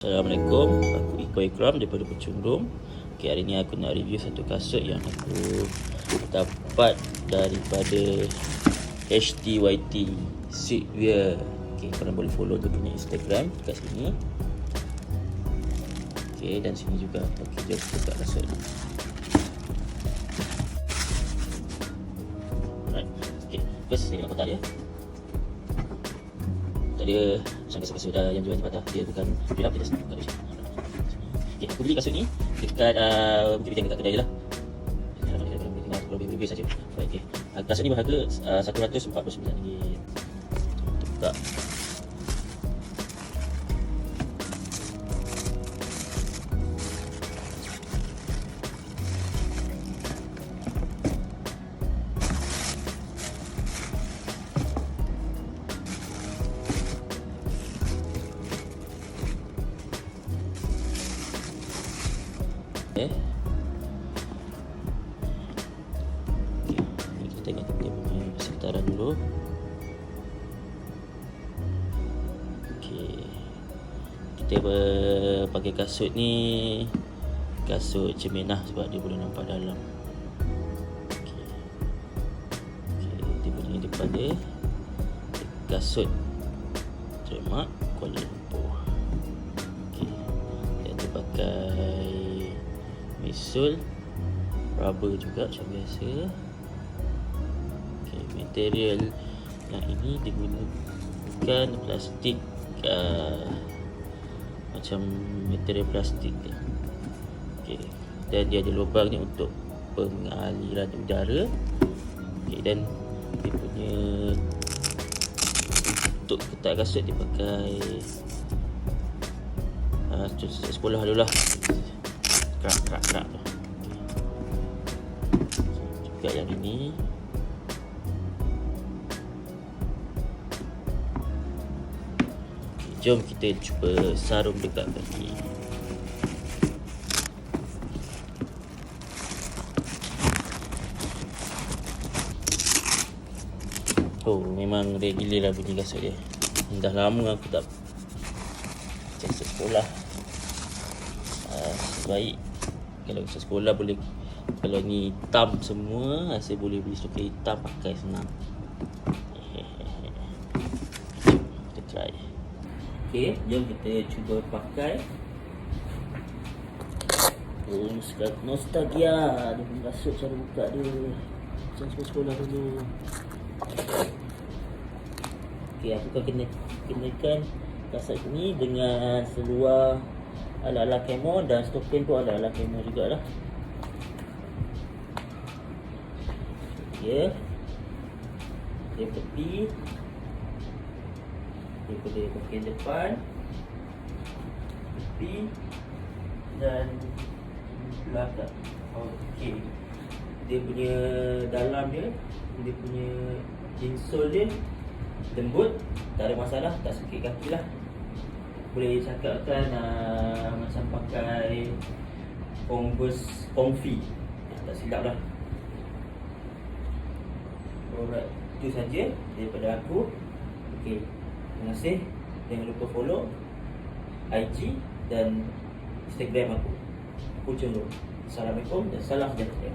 Assalamualaikum, aku Iko Ikram daripada Pecundung. Okay, hari ni aku nak review satu kasut yang aku dapat daripada HTYT Streetwear. Okay, korang boleh follow dia punya Instagram kat sini. Okay, dan sini juga. Okay, jom kita buka kasut ni. Alright, okay, first saya nak kotak dia. Dia macam kasut-kasut yang jual di patah. Dia bukan real, dia just buka di sini. Okay, aku beli kasut ni dekat bukit dekat kedai je lah. Lebih saja. Okay. Kasut ni berharga RM149. Untuk buka. Okay, kita tengok dia punya sekitaran dulu. Okay, kita pakai kasut ni kasut cermin lah sebab dia boleh nampak dalam. Okay, dia punya depan dia kasut Cermin Kuala Lumpur. Okay, dia pakai misul rubber juga macam biasa. Okay, material yang ini digunakan plastik macam material plastik. Okay, dan dia ada lubang ni untuk pengaliran udara. Okay, dan dia punya untuk ketat kasut dia pakai sekolah dulu lah, kerak tu. Juga yang ini. Okay, jom kita cuba sarung dekat kaki. Oh, memang dia gila lah bunyi kasut dia. Dah lama aku tak kasut sekolah. Baik kalau kasut sekolah boleh, kalau ni hitam semua, saya boleh beli suka hitam pakai senang. Kita try. Okay, jom kita cuba pakai. Oh, nostalgia dia punya kasut, cara buka dia macam sekolah dulu. Okay, aku akan kenakan kasut ni dengan seluar ala-ala camo dan stocking tu ala-ala camo jugalah. Ya. Dia tepi. Dia pada bahagian depan. Tepi dan belakang. Okey. Dia punya dalam dia punya insole dia lembut, tak ada masalah, tak sakit kaki lah. Boleh cakapkan macam pakai Converse comfy, tak silap lah. Alright, itu saja daripada aku. Okay, terima kasih. Jangan lupa follow IG dan Instagram aku. Aku Assalamualaikum dan salam sejahtera.